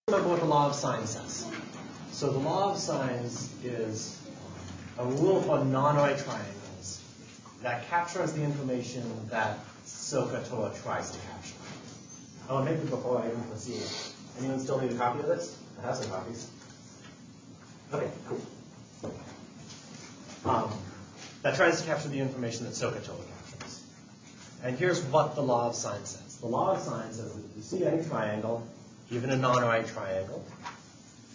Remember what the law of sines says. So the law of sines is a rule for non-right triangles that captures the information that SOHCAHTOA tries to capture. Oh, maybe before I even proceed, anyone still need a copy of this? I have some copies. Okay, cool. That tries to capture the information that SOHCAHTOA captures. And here's what the law of sines says. The law of sines says that if you see any triangle, even a non-right triangle,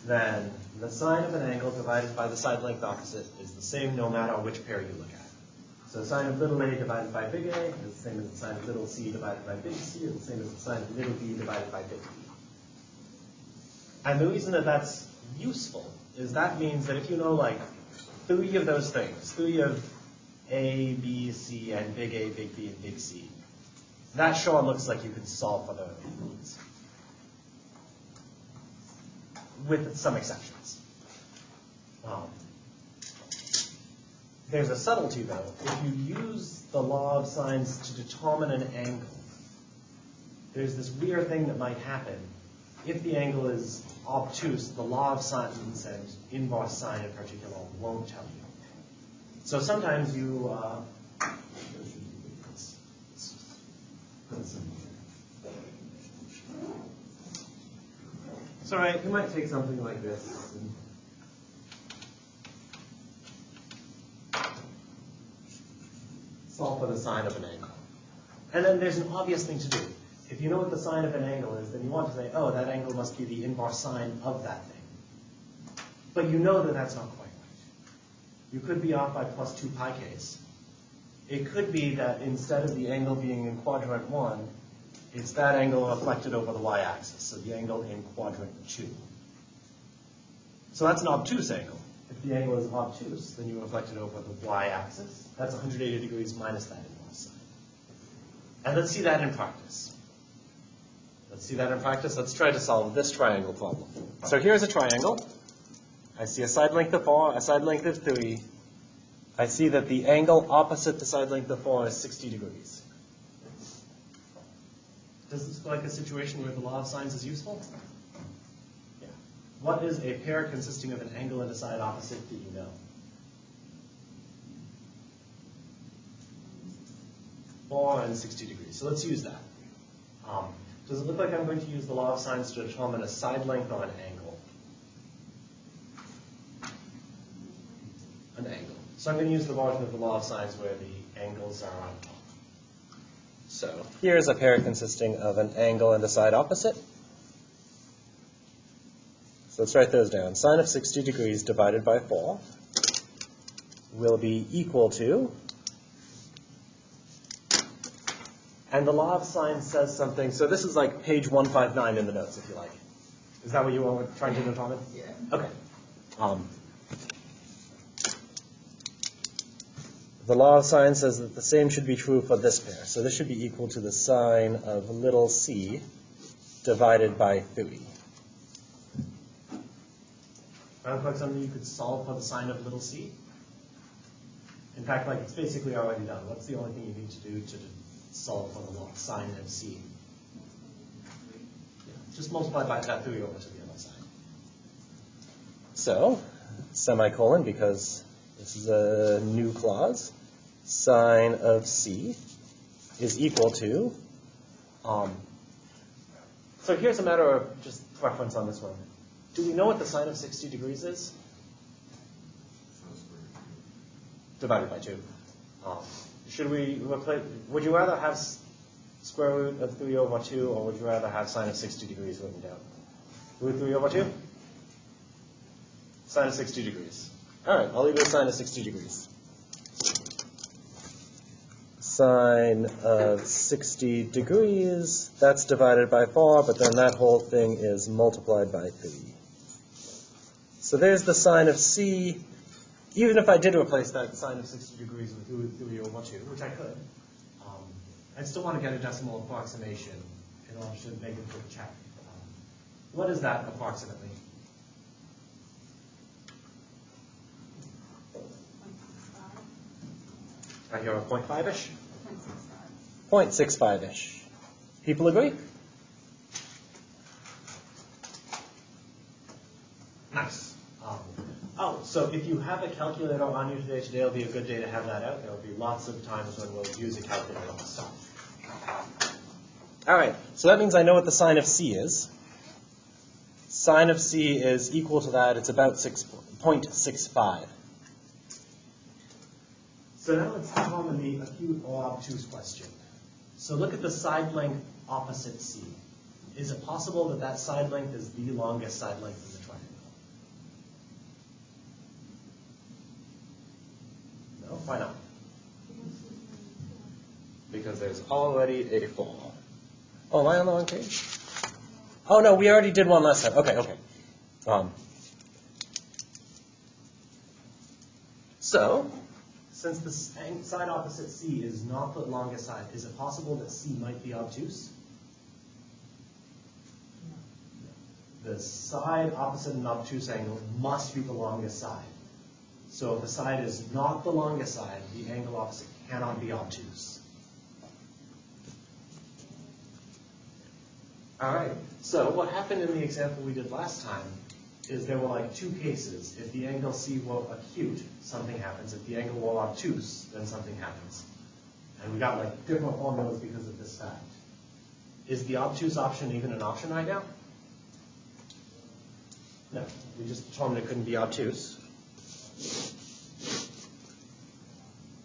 then the sine of an angle divided by the side length opposite is the same no matter which pair you look at. So the sine of little a divided by big A is the same as the sine of little c divided by big C is the same as the sine of little b divided by big B. And the reason that that's useful is that means that if you know like 3 of those things, 3 of A, B, C, and big A, big B, and big C, that sure looks like you can solve for the angles. With some exceptions. There's a subtlety, though. If you use the law of sines to determine an angle, there's this weird thing that might happen. If the angle is obtuse, the law of sines and inverse sine in particular won't tell you. So sometimes you... It's all right. You might take something like this. Solve for the sine of an angle. And then there's an obvious thing to do. If you know what the sine of an angle is, then you want to say, oh, that angle must be the inverse sine of that thing. But you know that that's not quite right. You could be off by plus 2 pi k's. It could be that instead of the angle being in quadrant 1, it's that angle reflected over the y-axis, so the angle in quadrant 2. So that's an obtuse angle. If the angle is obtuse, then you reflect it over the y-axis. That's 180 degrees minus that inverse sine. And let's see that in practice. Let's see that in practice. Let's try to solve this triangle problem. So here's a triangle. I see a side length of 4, a side length of 3. I see that the angle opposite the side length of 4 is 60 degrees. Does this look like a situation where the law of sines is useful? Yeah. What is a pair consisting of an angle and a side opposite that you know? 4 and 60 degrees. So let's use that. Does it look like I'm going to use the law of sines to determine a side length or an angle? An angle. So I'm going to use the version of the law of sines where the angles are on top. So here's a pair consisting of an angle and a side opposite. So let's write those down. Sine of 60 degrees divided by 4 will be equal to, and the law of sines says something, so this is like page 159 in the notes, if you like. Is that what you were trying to determine? Yeah. Okay. The law of sines says that the same should be true for this pair. So this should be equal to the sine of little c divided by 3. Sounds like something you could solve for the sine of little c? In fact, like it's basically already done. What's the only thing you need to do to solve for the sine of c? Yeah, just multiply by that 3 over to the other side. So, semicolon, because this is a new clause. Sine of c is equal to, so here's a matter of just reference on this one. Do we know what the sine of 60 degrees is? Divided by 2. Should we replace, would you rather have square root of 3 over 2, or would you rather have sine of 60 degrees written down? Root 3 over 2? Sine of 60 degrees. All right, I'll leave it at sine of 60 degrees. Sine of 60 degrees, that's divided by 4, but then that whole thing is multiplied by 3. So there's the sine of c. Even if I did replace that sine of 60 degrees with root 3 over 2, which I could, I'd still want to get a decimal approximation in order to make a quick check. What is that approximately? I hear a 0.5-ish? 0.65-ish. People agree? Nice. So if you have a calculator on you today will be a good day to have that out. There will be lots of times when we'll use a calculator on stuff. All right, so that means I know what the sine of C is. Sine of C is equal to that. It's about 0.65. So now let's determine the acute or obtuse question. So look at the side length opposite C. Is it possible that that side length is the longest side length in the triangle? No, why not? Because there's already a 4. Oh, am I on the wrong page? Oh, no, we already did one last time. Okay. So, since the side opposite C is not the longest side, is it possible that C might be obtuse? The side opposite an obtuse angle must be the longest side. So if the side is not the longest side, the angle opposite cannot be obtuse. All right, so what happened in the example we did last time is there were like two cases. If the angle C were acute, something happens. If the angle were obtuse, then something happens. And we got like different formulas because of this fact. Is the obtuse option even an option right now? No, we just determined it couldn't be obtuse.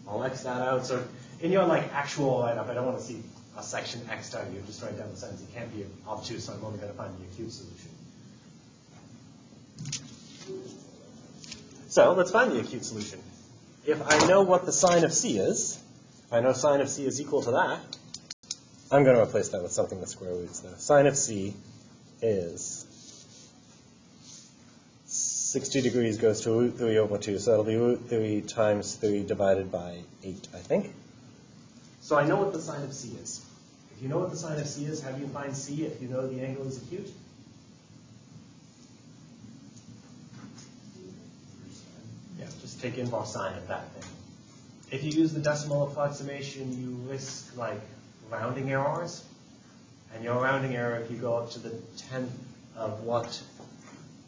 I'll X that out. So in your like actual write-up, I don't want to see a section X'd out. You just write down the sentence. It can't be obtuse, so I'm only going to find the acute solution. So let's find the acute solution. If I know what the sine of C is, if I know sine of C is equal to that, I'm going to replace that with something with square roots though. Sine of C is 60 degrees goes to root 3 over 2, so that'll be root 3 times 3 divided by 8, I think. So I know what the sine of C is. If you know what the sine of C is, how do you find C if you know the angle is acute? Yeah, just take inverse sine of that thing. If you use the decimal approximation, you risk like rounding errors. And your rounding error, if you go up to the 10th of what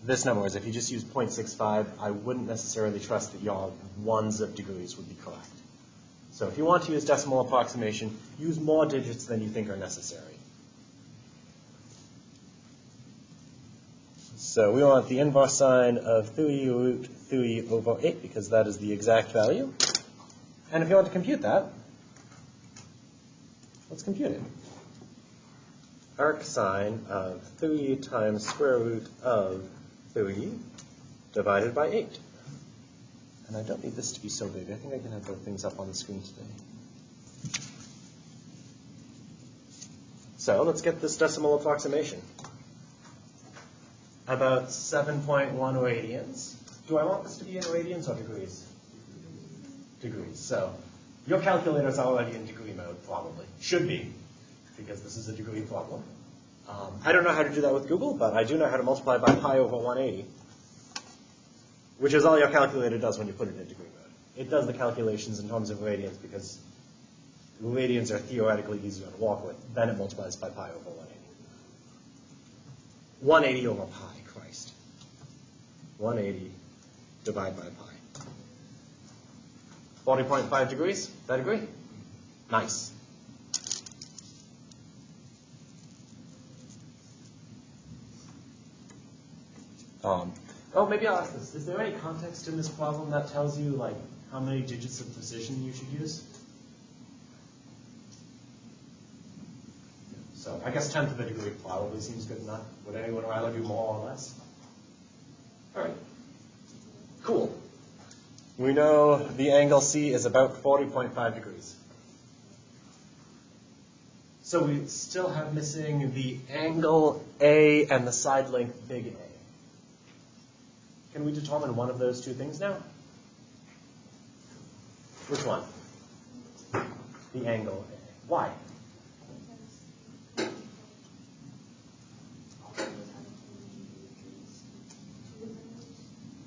this number is, if you just use 0.65, I wouldn't necessarily trust that your ones of degrees would be correct. So if you want to use decimal approximation, use more digits than you think are necessary. So we want the inverse sine of 3 root 3 over 8 because that is the exact value. And if you want to compute that, let's compute it. Arc sine of 3 times square root of 3 divided by 8. And I don't need this to be so big. I think I can have both things up on the screen today. So let's get this decimal approximation. About 7.1 radians. Do I want this to be in radians or degrees? Degrees. So your calculator is already in degree mode, probably. Should be, because this is a degree problem. I don't know how to do that with Google, but I do know how to multiply by pi over 180, which is all your calculator does when you put it in degree mode. It does the calculations in terms of radians because radians are theoretically easier to walk with. Then it multiplies by pi over 180. 180 over pi, Christ. 180 divided by pi. 40.5 degrees, that agree? Nice. Maybe I'll ask this. Is there any context in this problem that tells you like how many digits of precision you should use? So I guess 10th of a degree probably seems good enough. Would anyone rather do more or less? All right. Cool. We know the angle C is about 40.5 degrees. So we still have missing the angle A and the side length big A. Can we determine one of those two things now? Which one? The angle A. Why?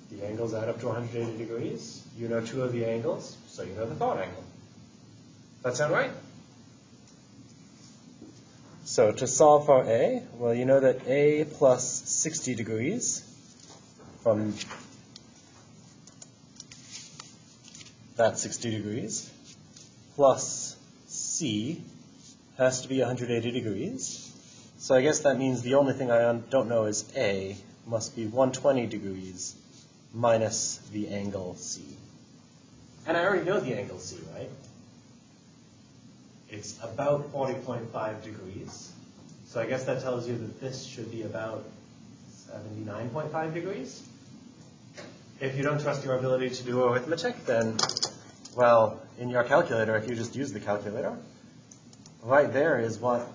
The angles add up to 180 degrees. You know two of the angles, so you know the third angle. That sound right? So to solve for A, well, you know that A plus 60 degrees from that 60 degrees, plus C has to be 180 degrees. So I guess that means the only thing I don't know is A must be 120 degrees minus the angle C. And I already know the angle C, right? It's about 40.5 degrees. So I guess that tells you that this should be about 79.5 degrees. If you don't trust your ability to do arithmetic, then, well, in your calculator, if you just use the calculator, right there is what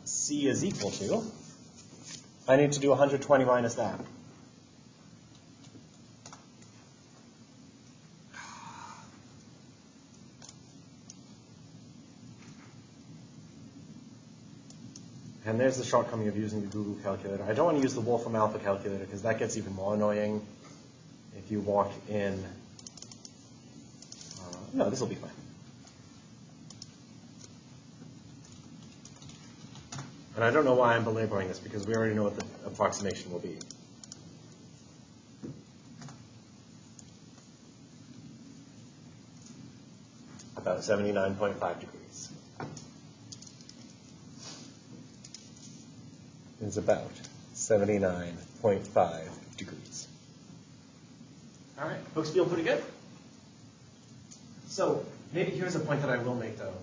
C is equal to. I need to do 120 minus that. And there's the shortcoming of using the Google calculator. I don't want to use the Wolfram Alpha calculator because that gets even more annoying if you walk in. No, this will be fine. And I don't know why I'm belaboring this because we already know what the approximation will be. About 79.5 degrees. Is about 79.5 degrees. All right, folks feel pretty good? So maybe here's a point that I will make, though.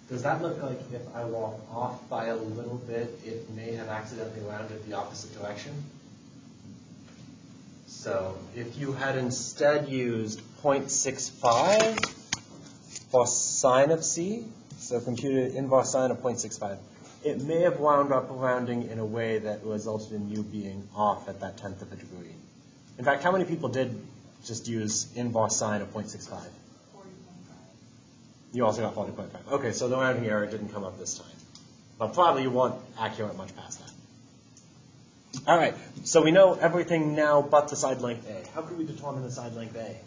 Does that look like if I walk off by a little bit, it may have accidentally rounded the opposite direction? So if you had instead used 0.65 for sine of C, so computed inverse sine of 0.65, it may have wound up rounding in a way that resulted in you being off at that tenth of a degree. In fact, how many people did just use inverse sine of 0.65? 40.5. You also got 40.5. Okay, so the rounding error didn't come up this time. But probably you weren't accurate much past that. All right, so we know everything now but the side length A. How could we determine the side length A? Use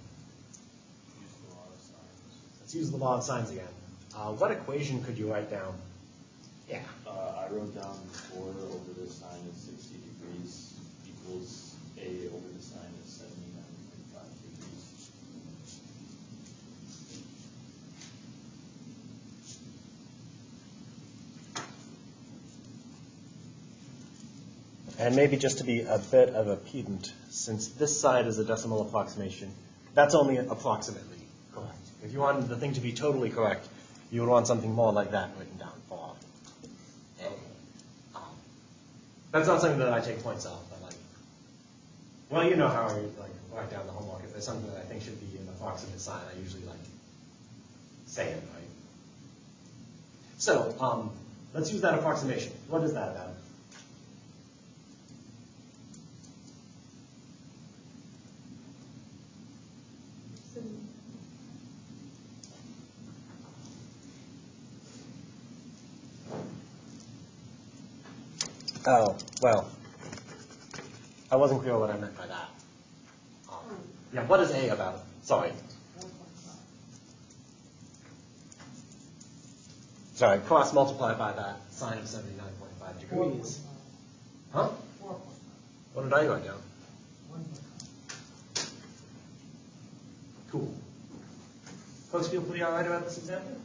the law of sines. Let's use the law of sines again. What equation could you write down? Yeah. I wrote down 4 over the sine of 60 degrees equals A over the sine of 79.5 degrees. And maybe just to be a bit of a pedant, since this side is a decimal approximation, that's only approximately correct. If you wanted the thing to be totally correct, you would want something more like that written down for A. That's not something that I take points off, but like, well, you know how I write down the homework. If there's something that I think should be an approximate sign, I usually say it, right? So let's use that approximation. What is that about? Oh, well, I wasn't clear what I meant by that. Yeah, what is A about? Sorry. Sorry, cross multiply by that sine of 79.5 degrees. Huh? What did I write down? Cool. Folks feel pretty all right about this example?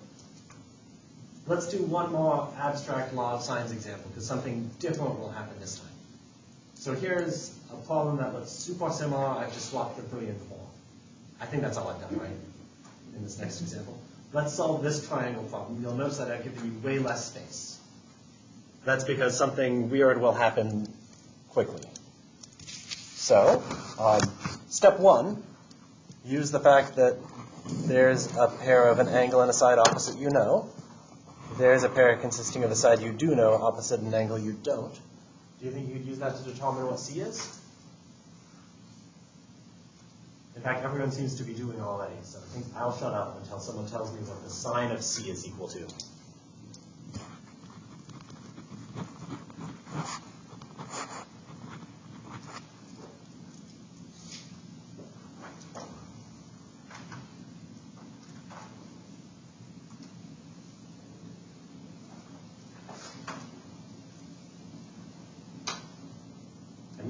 Let's do one more abstract law of sines example, because something different will happen this time. So here's a problem that looks super similar. I've just swapped the 3 and 4. I think that's all I've done, right, in this next example. Let's solve this triangle problem. You'll notice that I've given you way less space. That's because something weird will happen quickly. So, step 1, use the fact that there's a pair of an angle and a side opposite you know. There's a pair consisting of a side you do know opposite an angle you don't. Do you think you'd use that to determine what C is? In fact, everyone seems to be doing it already, so I think I'll shut up until someone tells me what the sine of C is equal to.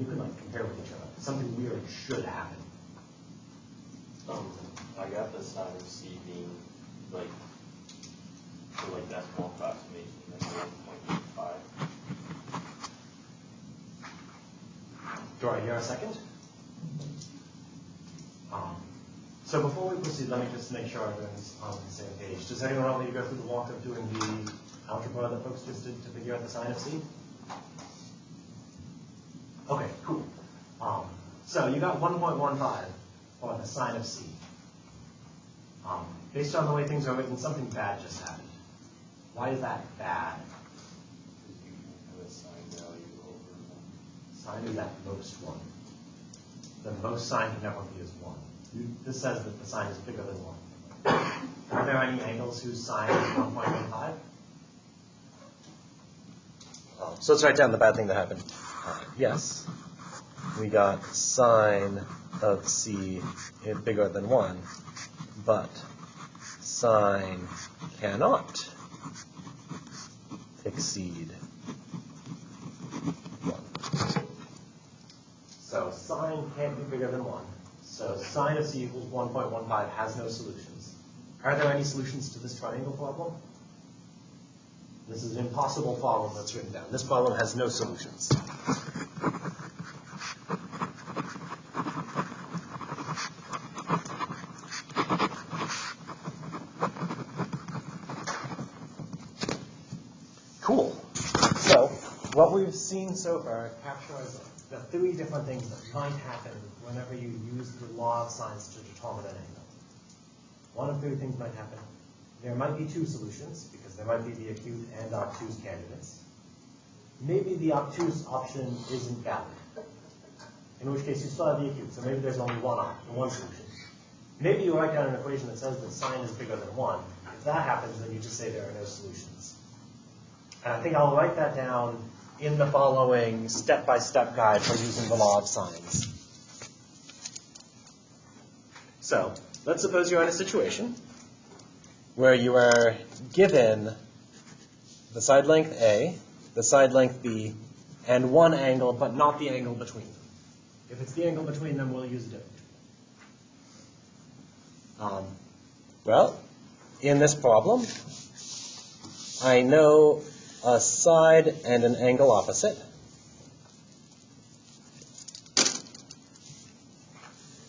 you can like compare with each other. Something weird should happen. I got the sine of C being like, for like decimal approximation, like 1.85. Do I hear a second? So before we proceed, let me just make sure everyone's on the same page. Does anyone want me to go through the walk of doing the algebra that folks just did to figure out the sine of C? Okay, cool. So you got 1.15 for the sine of C. Based on the way things are written, something bad just happened. Why is that bad? Because you have a sine value over 1. Sine is at most 1. The most sine can never be as 1. This says that the sine is bigger than 1. Are there any angles whose sine is 1.15? So let's write down the bad thing that happened. Yes, we got sine of C bigger than 1, but sine cannot exceed 1. So sine can't be bigger than 1. So sine of C equals 1.15 has no solutions. Are there any solutions to this triangle problem? This is an impossible problem that's written down. This problem has no solutions. Cool. So what we've seen so far captures the 3 different things that might happen whenever you use the law of sines to determine an angle. One of 3 things might happen. There might be 2 solutions, because there might be the acute and obtuse candidates. Maybe the obtuse option isn't valid, in which case you still have the acute, so maybe there's only one solution. Maybe you write down an equation that says that sine is bigger than 1. If that happens, then you just say there are no solutions. And I think I'll write that down in the following step-by-step guide for using the law of sines. So, let's suppose you're in a situation where you are given the side length A, the side length B, and one angle, but not the angle between them. If it's the angle between them, we'll use a different. Well, in this problem, I know a side and an angle opposite.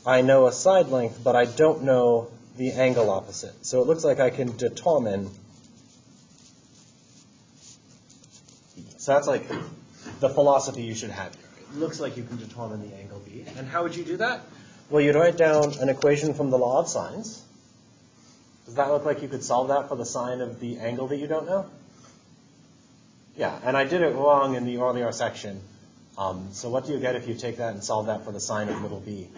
I know a side length, but I don't know the angle opposite. So it looks like I can determine. So that's like the philosophy you should have here. It looks like you can determine the angle B. And how would you do that? Well, you'd write down an equation from the law of sines. Does that look like you could solve that for the sine of the angle that you don't know? Yeah, and I did it wrong in the earlier section. So what do you get if you take that and solve that for the sine of little b?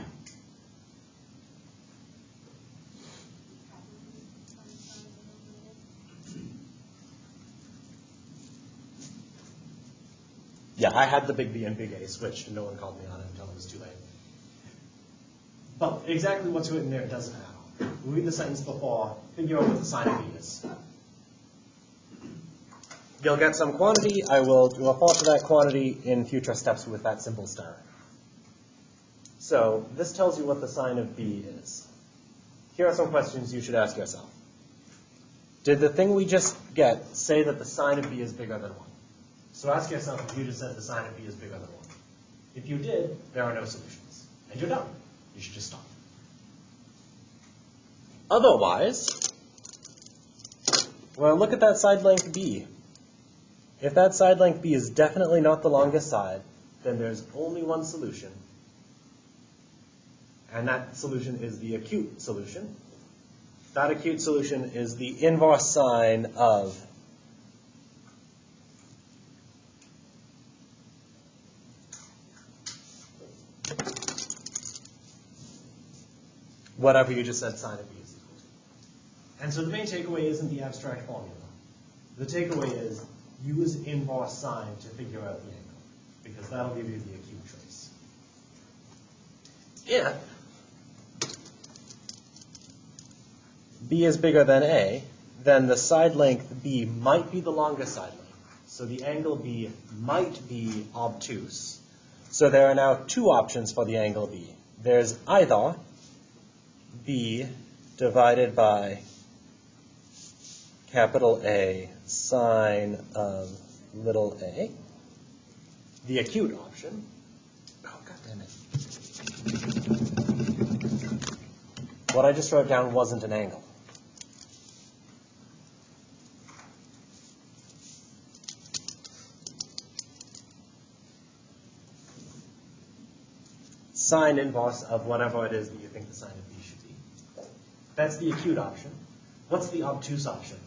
Yeah, I had the big B and big A switched, and no one called me on it until it was too late. But exactly what's written there doesn't matter. Read the sentence before, figure out what the sine of B is. You'll get some quantity. I will refer to that quantity in future steps with that simple star. So this tells you what the sine of B is. Here are some questions you should ask yourself. Did the thing we just get say that the sine of B is bigger than 1? So ask yourself if you just said the sine of B is bigger than 1. If you did, there are no solutions. And you're done. You should just stop. Otherwise, well, look at that side length B. If that side length B is definitely not the longest side, then there's only one solution. And that solution is the acute solution. That acute solution is the inverse sine of whatever you just said sine of B is equal to. And so the main takeaway isn't the abstract formula. The takeaway is use inverse sine to figure out the angle, because that'll give you the acute choice. If B is bigger than A, then the side length B might be the longest side length. So the angle B might be obtuse. So there are now two options for the angle B. There's either B divided by capital A sine of little a, the acute option. Oh, God damn it. What I just wrote down wasn't an angle. Sine inverse of whatever it is that you think the sine of B should be. That's the acute option. What's the obtuse option?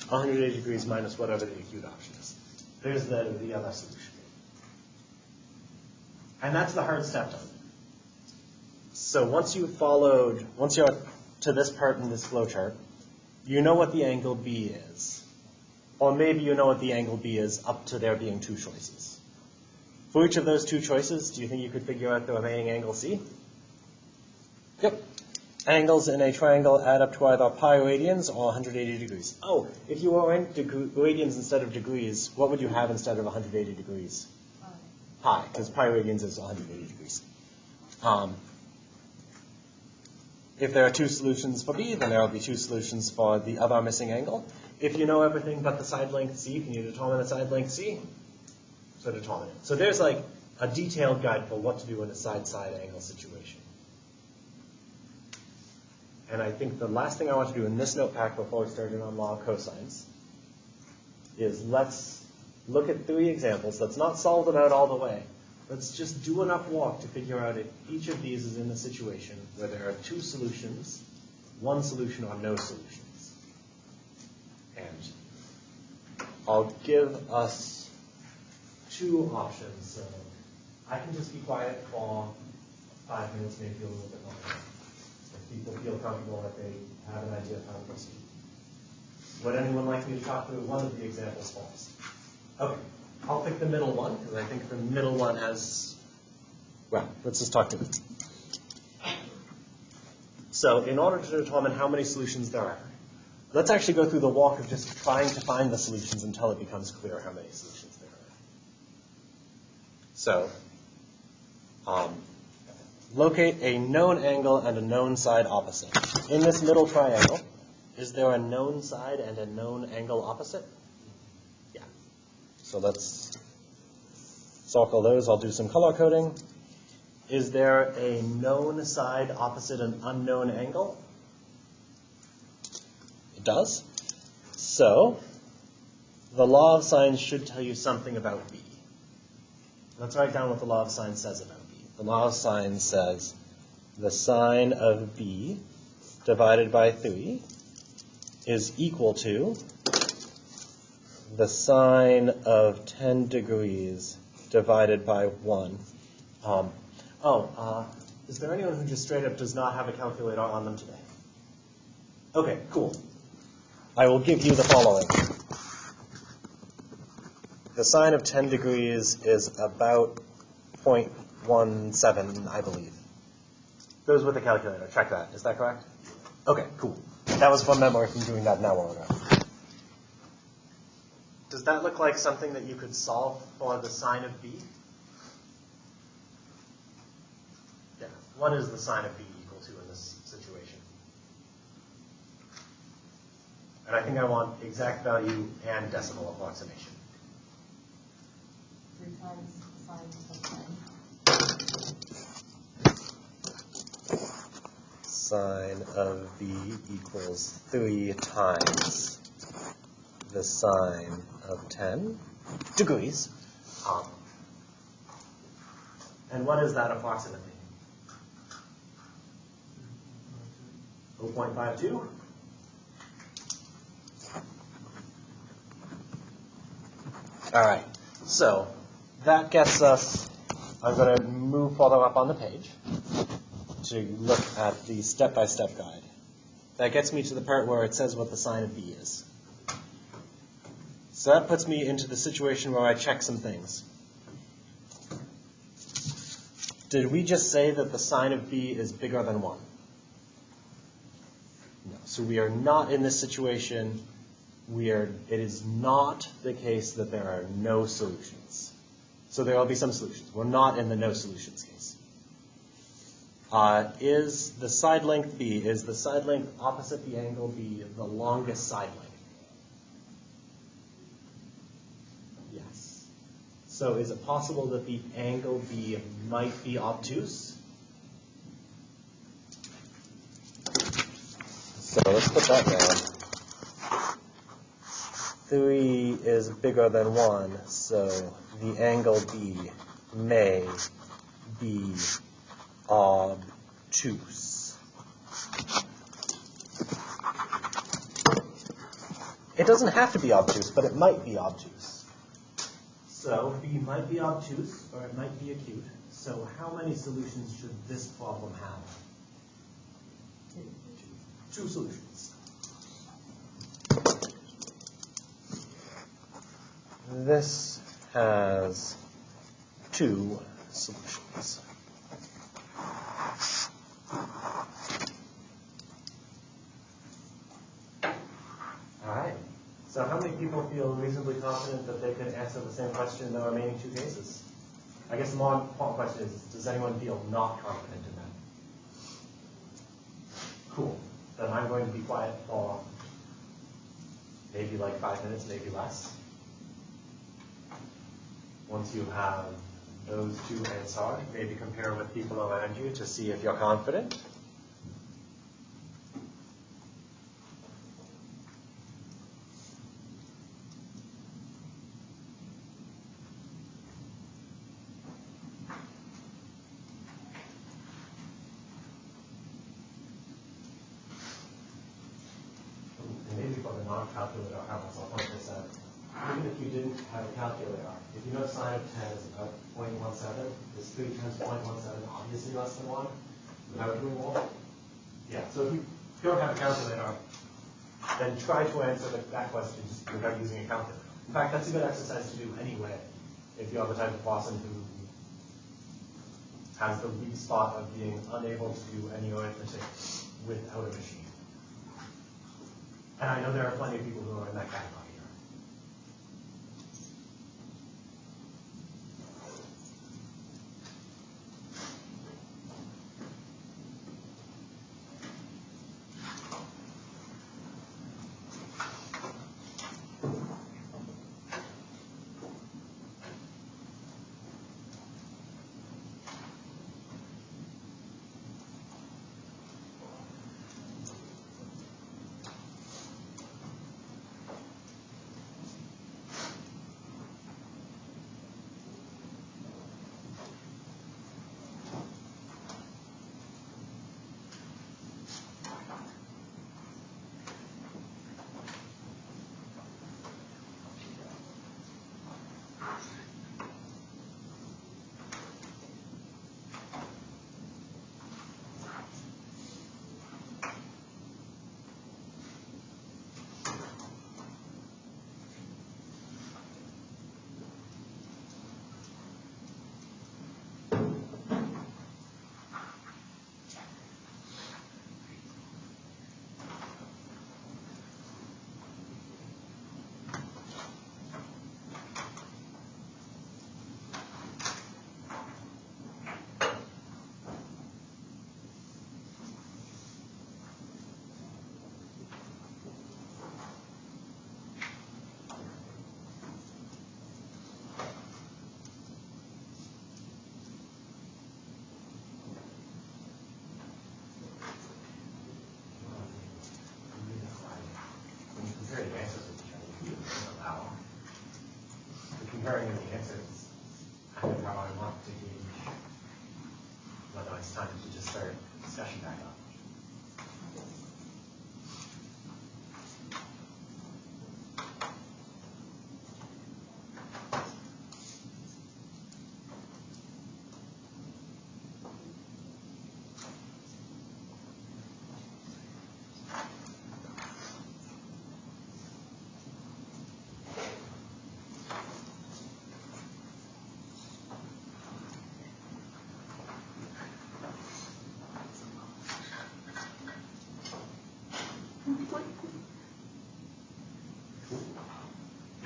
$180 minus whatever the acute option is. There's the other solution. And that's the hard step done. So once you're to this part in this flowchart, you know what the angle B is. Or maybe you know what the angle B is up to there being two choices. For each of those two choices, do you think you could figure out the remaining angle C? Yep. Angles in a triangle add up to either pi radians or 180 degrees. Oh, if you were in radians instead of degrees, what would you have instead of 180 degrees? Pi, because pi radians is 180 degrees. If there are two solutions for B, then there will be two solutions for the other missing angle. If you know everything but the side length C, can you determine the side length C? So determine it. So there's like a detailed guide for what to do in a side-side angle situation. And I think the last thing I want to do in this notepad before starting on law of cosines is let's look at 3 examples. Let's not solve them out all the way. Let's just do enough walk to figure out if each of these is in a situation where there are 2 solutions, 1 solution, or no solutions. And I'll give us 2 options. So I can just be quiet for 5 minutes, maybe a little bit longer. If people feel comfortable that they have an idea of how to proceed. Would anyone like me to talk through one of the examples first? Okay. I'll pick the middle one, because I think the middle one has, well, let's just talk through it. So in order to determine how many solutions there are, let's actually go through the walk of just trying to find the solutions until it becomes clear how many solutions there are. So, locate a known angle and a known side opposite. In this middle triangle, is there a known side and a known angle opposite? Yeah. So let's circle those. I'll do some color coding. Is there a known side opposite an unknown angle? It does. So the law of sines should tell you something about B. Let's write down what the law of sines says about B. The law of sines says the sine of B divided by 3 is equal to the sine of 10 degrees divided by 1. Is there anyone who just straight up does not have a calculator on them today? Okay, cool. I will give you the following. The sine of 10 degrees is about 0.17, I believe. Goes with the calculator. Check that. Is that correct? Okay, cool. That was from memory from doing that an hour ago. Does that look like something that you could solve for the sine of B? Yeah. What is the sine of B equal to in this situation? And I think I want exact value and decimal approximation. 3 times sine of 10. Sine of B equals 3 times the sine of 10 degrees. And what is that approximately? 0.52? All right. So that gets us, I'm going to move further up on the page to look at the step-by-step guide. That gets me to the part where it says what the sine of B is. So that puts me into the situation where I check some things. Did we just say that the sine of b is bigger than 1? No. So we are not in this situation. It is not the case that there are no solutions. So there will be some solutions. We're not in the no solutions case. Is the side length b, is the side length opposite the angle b the longest side length? Yes. So is it possible that the angle b might be obtuse? So let's put that down. 3 is bigger than 1, so the angle b may be obtuse. It doesn't have to be obtuse, but it might be obtuse. So b might be obtuse, or it might be acute. So how many solutions should this problem have? 2 solutions. This has 2 solutions. All right. So how many people feel reasonably confident that they could answer the same question in the remaining 2 cases? I guess the more important question is, does anyone feel not confident in that? Cool. Then I'm going to be quiet for maybe like 5 minutes, maybe less. Once you have those 2 answered, maybe compare with people around you to see if you're confident. Calculator, I'll point this out. Even if you didn't have a calculator, if you know sine of 10 is about 0.17, is 3 times 0.17 obviously less than 1 without doing more? Yeah, so if you don't have a calculator, then try to answer that question just without using a calculator. In fact, that's a good exercise to do anyway, if you're the type of person who has the weak spot of being unable to do any arithmetic without a machine. And I know there are plenty of people who are in that category here.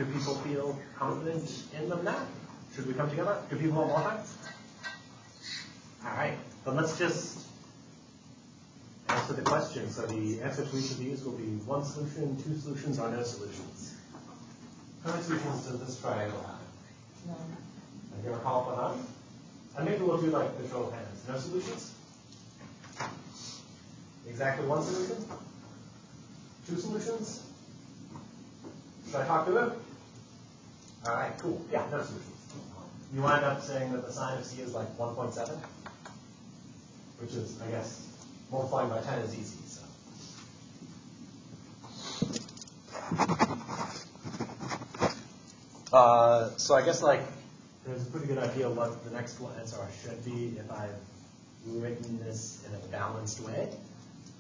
Do people feel confident in them now? Should we come together? Do people want more time? All right, then let's just answer the question. So the answer to each of these will be one solution, two solutions, or no solutions. How many solutions does this triangle have? None. And you're call for none? And maybe we'll do like the show of hands. No solutions? Exactly one solution? Two solutions? Should I talk to it? All right, cool. Yeah, no solutions. You wind up saying that the sine of C is like 1.7, which is, I guess, multiplying by 10 is easy. So I guess like there's a pretty good idea of what the next one answer should be if I've written this in a balanced way.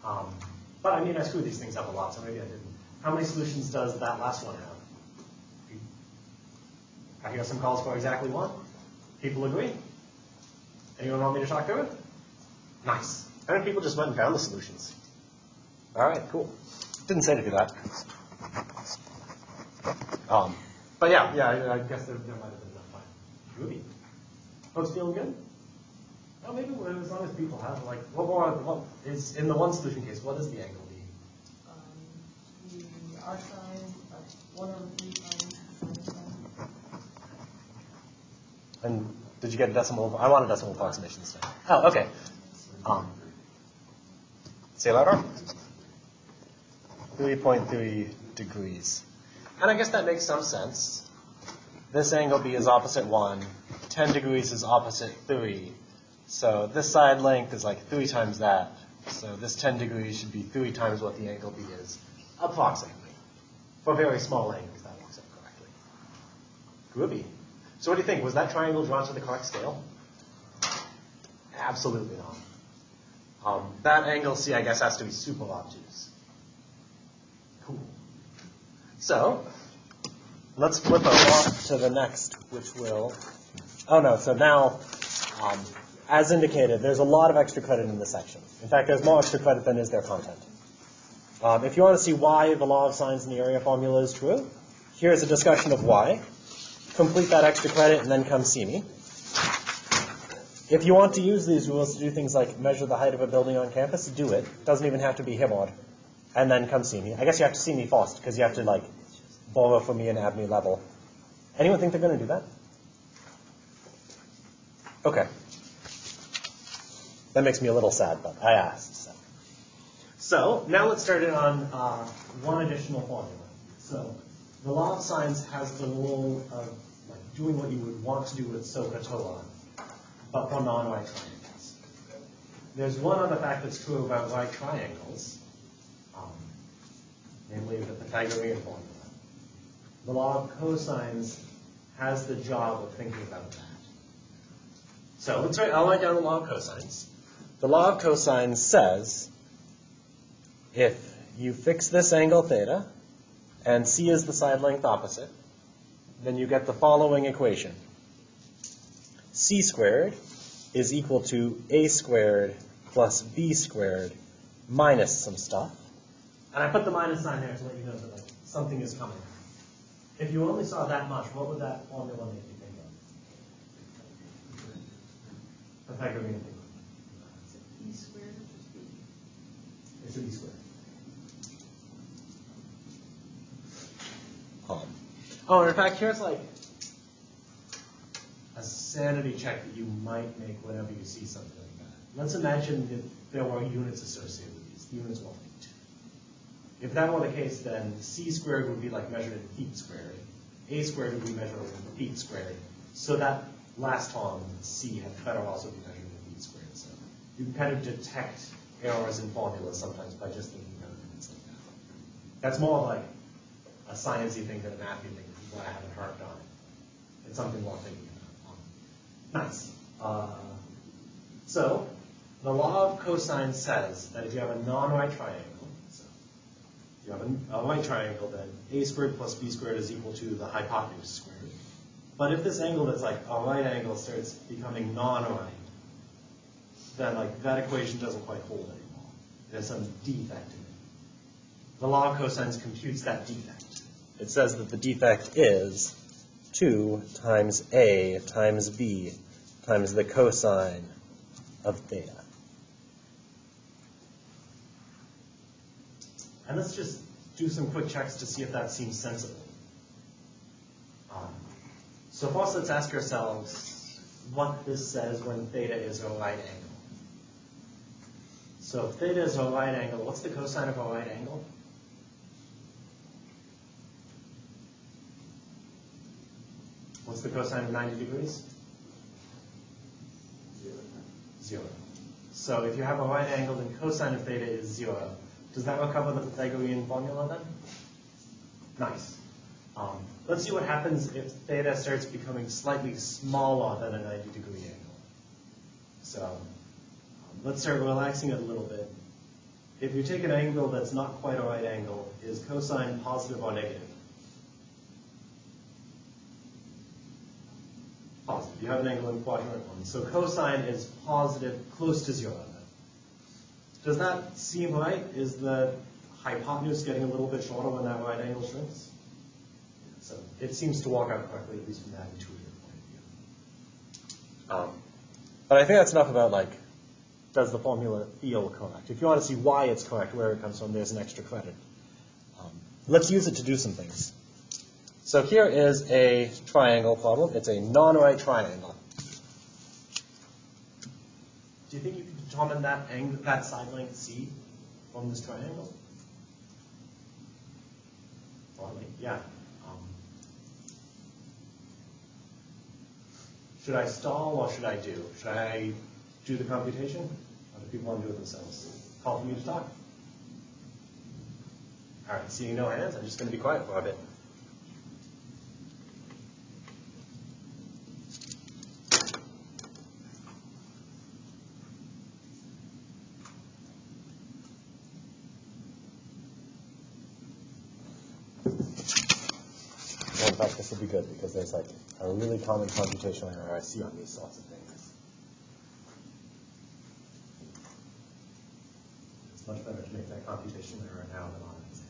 But I mean, I screwed these things up a lot, so maybe I didn't. How many solutions does that last one have? I hear some calls for exactly one. People agree? Anyone want me to talk through it? Nice. How many people just went and found the solutions? All right, cool. Didn't say to do that. But yeah, I guess there might have been enough time. Ruby. Folks feeling good? Well, maybe as long as people have, like, what is, in the one solution case, what does the angle be? The R sine of 1/3 times the sine. And did you get a decimal? I want a decimal approximation this time. Oh, okay. Say louder. 3.3 degrees. And I guess that makes some sense. This angle B is opposite 1. 10 degrees is opposite 3. So this side length is like 3 times that. So this 10 degrees should be 3 times what the angle B is, approximately. For very small angles, that works out correctly. Groovy. So what do you think? Was that triangle drawn to the correct scale? Absolutely not. That angle C, I guess, has to be super obtuse. Cool. So let's flip along to the next, which will... Oh, no. So now, as indicated, there's a lot of extra credit in this section. In fact, there's more extra credit than is there content. If you want to see why the law of sines in the area formula is true, here's a discussion of why. Complete that extra credit and then come see me. If you want to use these rules to do things like measure the height of a building on campus, do it. It doesn't even have to be Hibod. And then come see me. I guess you have to see me first, because you have to, like, borrow from me and add me level. Anyone think they're going to do that? Okay. That makes me a little sad, but I asked. So now let's start in on one additional formula. So the law of sines has the role of like, doing what you would want to do with SOHCAHTOA, but for non-right triangles. There's one other fact that's true about right triangles, namely the Pythagorean formula. The law of cosines has the job of thinking about that. So let's write, I'll write down the law of cosines. The law of cosines says if you fix this angle theta, and C is the side length opposite, then you get the following equation. C squared is equal to A squared plus B squared minus some stuff. And I put the minus sign there to let you know that like, something is coming. If you only saw that much, what would that formula make you think of? Pythagorean thing. Is it B squared or just B? It's a B squared. Oh, and in fact, here's like a sanity check that you might make whenever you see something like that. Let's imagine that there were units associated with these. The units 1 and 2. If that were the case, then C squared would be like measured in feet squared. A squared would be measured in feet squared. So that last term, C, had better also be measured in feet squared. So you can kind of detect errors in formulas sometimes by just thinking about things like that. That's more like a sciencey thing than a mathy thing, which is why I haven't harped on it. It's something worth thinking about. Nice. So the law of cosine says that if you have a non-right triangle, so if you have a right triangle, then A squared plus B squared is equal to the hypotenuse squared. But if this angle that's like a right angle starts becoming non-right, then like that equation doesn't quite hold anymore. There's some defect in it. The law of cosines computes that defect. it says that the defect is 2 times A times B times the cosine of theta. And let's just do some quick checks to see if that seems sensible. So first, let's ask ourselves what this says when theta is a right angle. So if theta is a right angle, what's the cosine of a right angle? What's the cosine of 90 degrees? 0. So if you have a right angle, then cosine of theta is 0. Does that recover the Pythagorean formula then? Nice. Let's see what happens if theta starts becoming slightly smaller than a 90-degree angle. So let's start relaxing it a little bit. If you take an angle that's not quite a right angle, is cosine positive or negative? Positive. You have an angle in quadrant 1. So cosine is positive, close to 0. Does that seem right? Is the hypotenuse getting a little bit shorter when that right angle shrinks? So it seems to work out correctly, at least from that intuitive point of view. But I think that's enough about, like, does the formula feel correct? If you want to see why it's correct, where it comes from, there's an extra credit. Let's use it to do some things. So here is a triangle problem. It's a non-right triangle. Do you think you can determine that angle, that side length C from this triangle? Probably, yeah. Should I stall or should I do? Should I do the computation? Or do people want to do it themselves? Call for me to talk. All right, seeing no hands, I'm just going to be quiet for a bit. In fact, this will be good because there's like a really common computational error I see on these sorts of things. It's much better to make that computational error now than on an exam.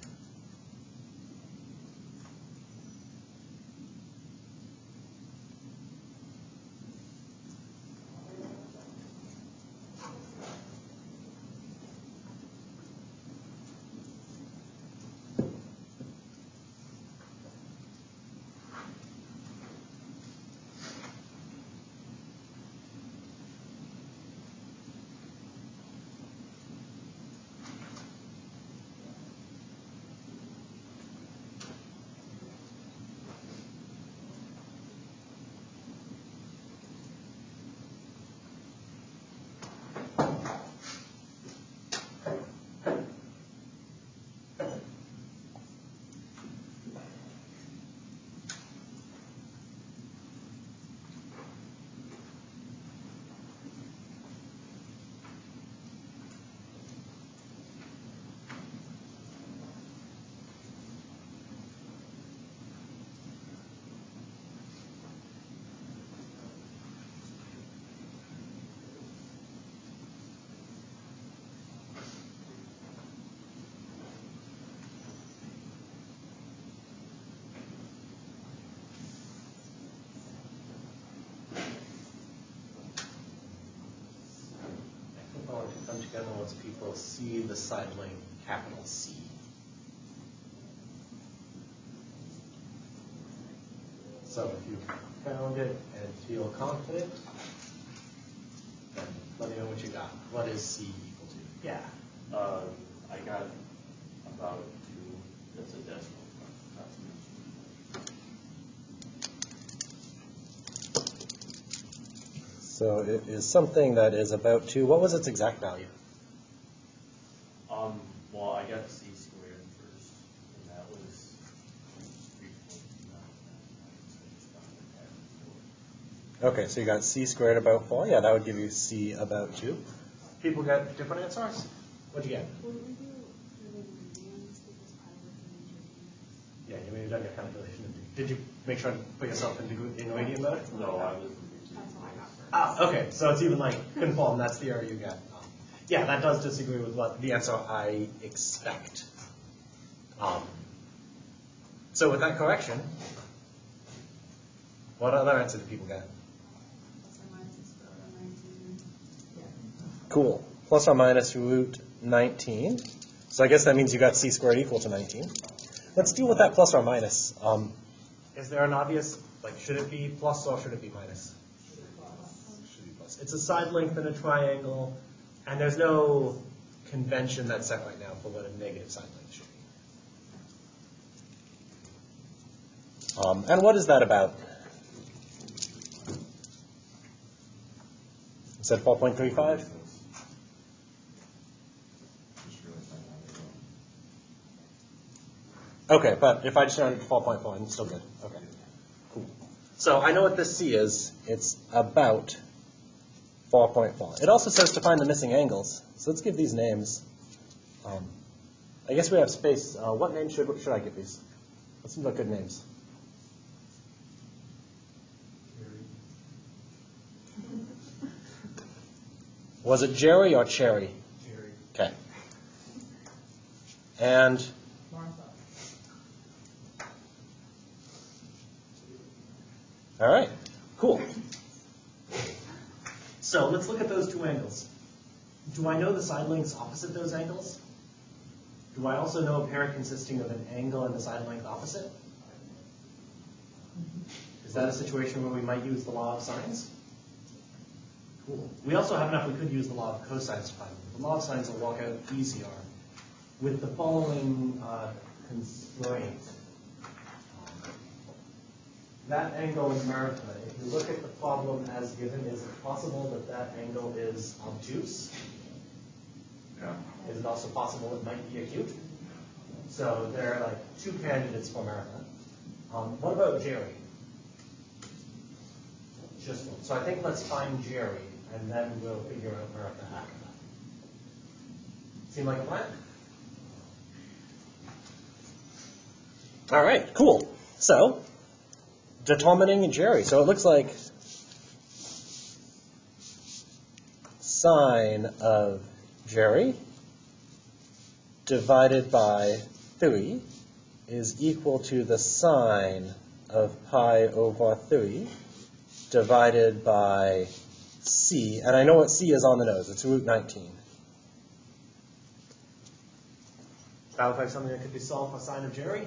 Come together once people see the side length capital C. So if you found it and feel confident, then let me know what you got. What is C equal to? Yeah. I got about 2. That's a decimal. So it is something that is about 2. What was its exact value? Well, I got C squared first, and that was 3.29. Okay, so you got C squared about 4. Yeah, that would give you C about 2. People got different answers? What'd you get? Would we do related medians because pi would be Yeah, you may have done your calculation. Did you make sure to put yourself in radian mode? No, I was. That's all I got first. Ah, okay, so it's even like conform, that's the error you get. Yeah, that does disagree with what the answer I expect. So with that correction, what other answer do people get? Cool. Plus or minus root 19. So I guess that means you got c squared equal to 19. Let's deal with that plus or minus. Is there an obvious, like, should it be plus or should it be minus? Should be plus. It's a side length in a triangle, and there's no convention that's set right now for what a negative side length should be. And what is that about? Is that 4.35? Okay, but if I just round it to 4.4, I'm still good. Okay, cool. So I know what this C is. It's about 4.4. It also says to find the missing angles. So let's give these names. I guess we have space. What name should I give these? What seems like good names? Was it Jerry or Cherry? Jerry. Okay. And all right, cool. So let's look at those two angles. Do I know the side lengths opposite those angles? Do I also know a pair consisting of an angle and a side length opposite? Is that a situation where we might use the law of sines? Cool. We also have enough we could use the law of cosines to find them. The law of sines will work out easier with the following constraint. That angle in America, if you look at the problem as given, is it possible that that angle is obtuse? Yeah. Is it also possible it might be acute? So there are like two candidates for America. What about Jerry? Just one. So I think let's find Jerry, and then we'll figure out America after that. Seem like a plan? All right, cool. So determining Jerry. So it looks like sine of Jerry divided by 3 is equal to the sine of pi over 3 divided by c. And I know what c is on the nose. It's root 19. That looks like something that could be solved for sine of Jerry.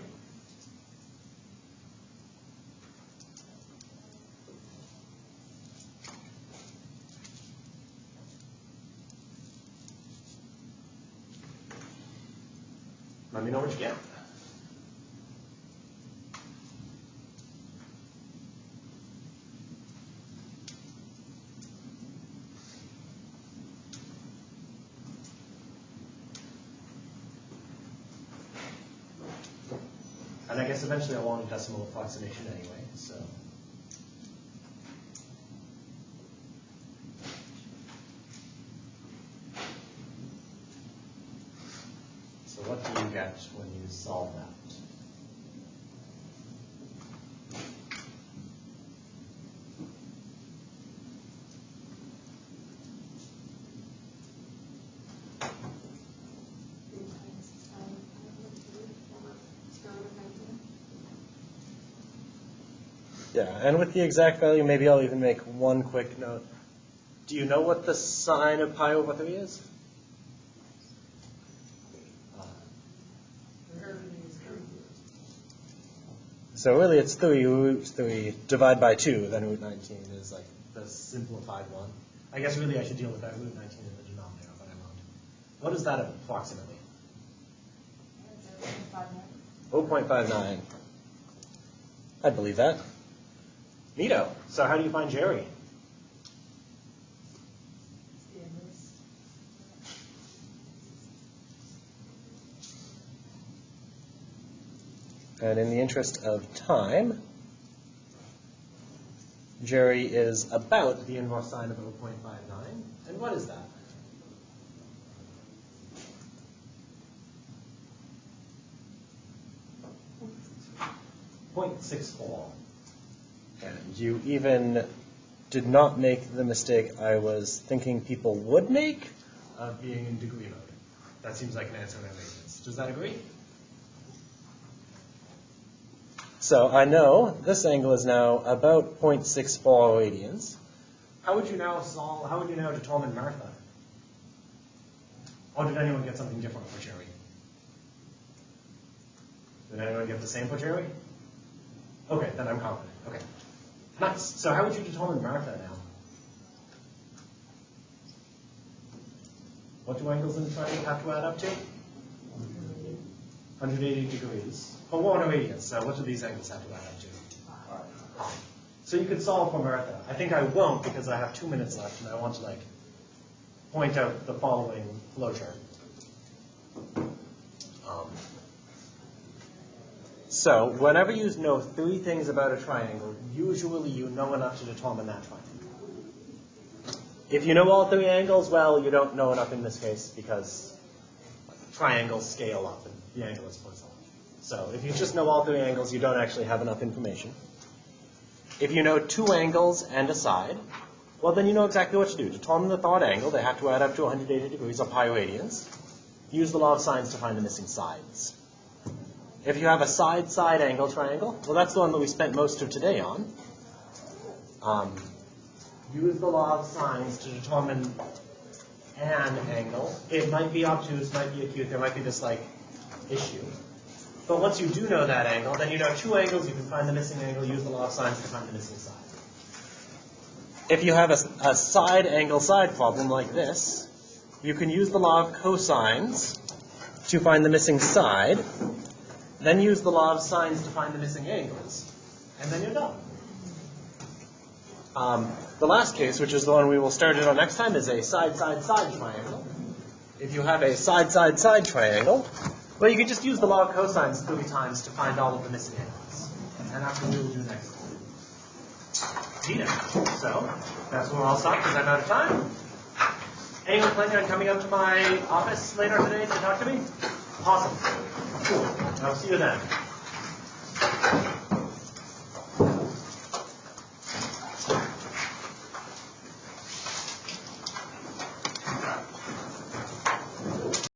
Let me know what you get. And I guess eventually I want a decimal approximation anyway, so. So what do you get when you solve that? Yeah, and with the exact value, maybe I'll even make one quick note. Do you know what the sine of pi over 3 is? So really it's 3 root 3 divided by 2, then root 19 is like the simplified one. I guess really I should deal with that root 19 in the denominator, but I won't. What is that approximately? 0.59. I believe that. Neato. So how do you find Jerry? And in the interest of time, Jerry is about the inverse sine of 0.59. And what is that? .64. And you even did not make the mistake I was thinking people would make of being in degree mode. That seems like an answer that makes sense. Does that agree? So I know this angle is now about 0.64 radians. How would you now determine Martha? Or did anyone get something different for Jerry? Did anyone get the same for Jerry? Okay, then I'm confident. Okay. Nice. So how would you determine Martha now? What do angles in the triangle have to add up to? 180 degrees. Oh, 180. So what do these angles have to add up to? So you could solve for Martha. I think I won't because I have 2 minutes left and I want to point out the following flowchart. So whenever you know 3 things about a triangle, usually you know enough to determine that triangle. If you know all 3 angles, well, you don't know enough in this case because triangles scale up and the angle is horizontal. So if you just know all 3 angles, you don't actually have enough information. If you know 2 angles and a side, well, then you know exactly what to do. Determine the third angle. They have to add up to 180 degrees or pi radians. Use the law of sines to find the missing sides. If you have a side-side angle triangle, well, that's the one that we spent most of today on. Use the law of sines to determine an angle. It might be obtuse, might be acute, there might be this issue. But once you do know that angle, then you know 2 angles, you can find the missing angle, use the law of sines to find the missing side. If you have a side angle side problem like this, you can use the law of cosines to find the missing side, then use the law of sines to find the missing angles, and then you're done. The last case, which is the one we will start it on next time, is a side-side-side triangle. If you have a side-side-side triangle, well, you can just use the law of cosines 3 times to find all of the missing angles. And that's what we will do next time. Gina. So, that's where I'll stop because I'm out of time. Anyone planning on coming up to my office later today to talk to me? Awesome. Cool. I'll see you then.